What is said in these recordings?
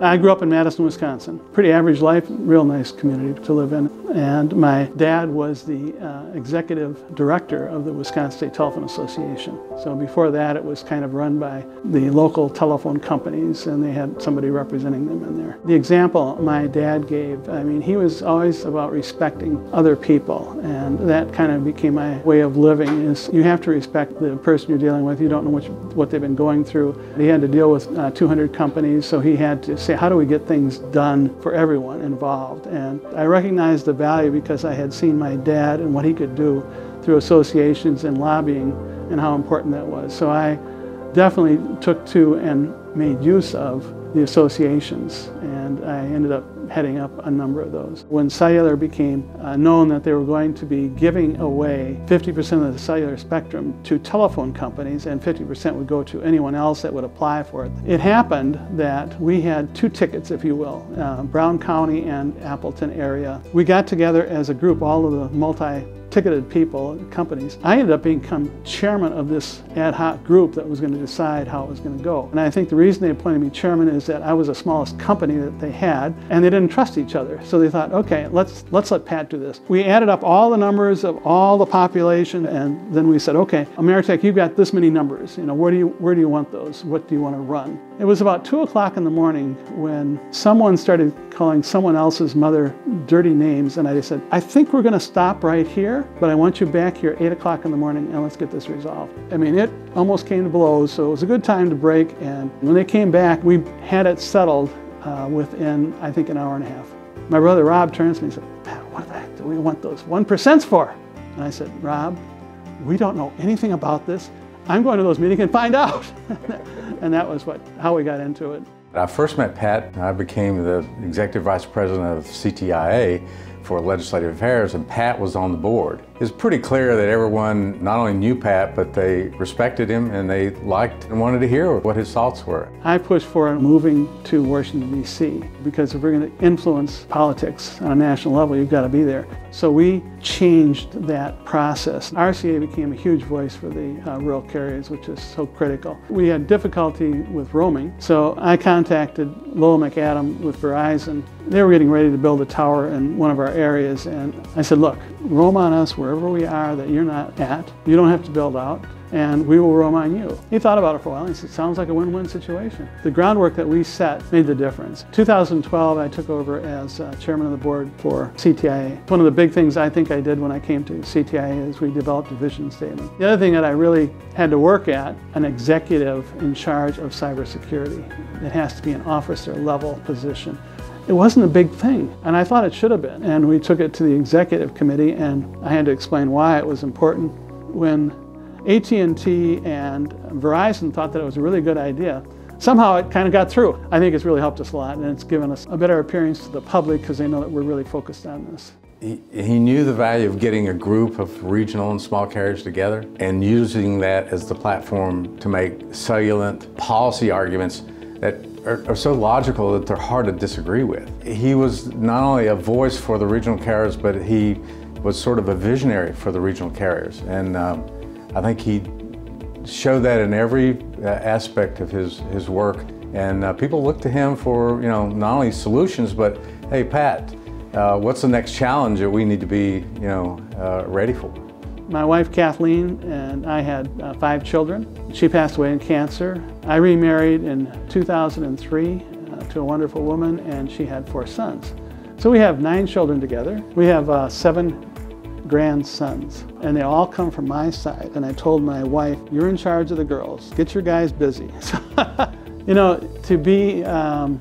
I grew up in Madison, Wisconsin. Pretty average life, real nice community to live in. And my dad was the executive director of the Wisconsin State Telephone Association. So before that, it was kind of run by the local telephone companies, and they had somebody representing them in there. The example my dad gave, I mean, he was always about respecting other people, and that kind of became my way of living, is you have to respect the person you're dealing with. You don't know what they've been going through. He had to deal with 200 companies, so he had to say, how do we get things done for everyone involved? And I recognized the value because I had seen my dad and what he could do through associations and lobbying and how important that was. So I definitely took to and made use of the associations, and I ended up heading up a number of those. When cellular became known that they were going to be giving away 50% of the cellular spectrum to telephone companies and 50% would go to anyone else that would apply for it, it happened that we had two tickets, if you will, Brown County and Appleton area. We got together as a group, all of the multi-ticketed people, companies. I ended up becoming chairman of this ad hoc group that was going to decide how it was going to go. And I think the reason they appointed me chairman is that I was the smallest company that they had, and they didn't trust each other. So they thought, okay, let's let Pat do this. We added up all the numbers of all the population, and then we said, okay, Ameritech, you've got this many numbers. You know, where do you want those? What do you want to run? It was about 2 o'clock in the morning when someone started calling someone else's mother dirty names, and I said, I think we're going to stop right here, but I want you back here at 8 o'clock in the morning, and let's get this resolved. I mean, it almost came to blows, so it was a good time to break, and when they came back, we had it settled within, I think, an hour and a half. My brother Rob turns to me and said, Pat, what the heck do we want those 1% for? And I said, Rob, we don't know anything about this. I'm going to those meetings and find out. And that was how we got into it. I first met Pat. I became the executive vice president of CTIA for legislative affairs, and Pat was on the board. It was pretty clear that everyone not only knew Pat, but they respected him and they liked and wanted to hear what his thoughts were. I pushed for moving to Washington, D.C. because if we're going to influence politics on a national level, you've got to be there. So we changed that process. RCA became a huge voice for the rural carriers, which is so critical. We had difficulty with roaming, so I contacted Lowell McAdam with Verizon. They were getting ready to build a tower in one of our areas, and I said, look, roam on us wherever we are that you're not at. You don't have to build out, and we will roam on you. He thought about it for a while, and he said, sounds like a win-win situation. The groundwork that we set made the difference. 2012, I took over as chairman of the board for CTIA. One of the big things I think I did when I came to CTIA is we developed a vision statement. The other thing that I really had to work at, an executive in charge of cybersecurity. It has to be an officer level position. It wasn't a big thing, and I thought it should have been. And we took it to the executive committee, and I had to explain why it was important. When AT&T and Verizon thought that it was a really good idea, somehow it kind of got through. I think it's really helped us a lot, and it's given us a better appearance to the public because they know that we're really focused on this. He knew the value of getting a group of regional and small carriers together and using that as the platform to make salient policy arguments that are so logical that they're hard to disagree with. He was not only a voice for the regional carriers, but he was sort of a visionary for the regional carriers. And I think he showed that in every aspect of his work. And people look to him for, you know, not only solutions, but, hey, Pat, what's the next challenge that we need to be, you know, ready for? My wife Kathleen and I had 5 children. She passed away in cancer. I remarried in 2003 to a wonderful woman, and she had 4 sons. So we have 9 children together. We have 7 grandsons, and they all come from my side. And I told my wife, you're in charge of the girls. Get your guys busy. You know, to be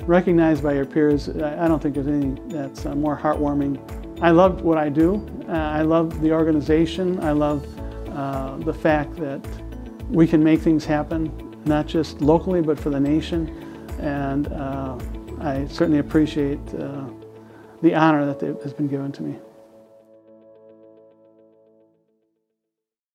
recognized by your peers, I don't think there's anything that's more heartwarming. I love what I do. I love the organization. I love the fact that we can make things happen, not just locally, but for the nation. And I certainly appreciate the honor that has been given to me.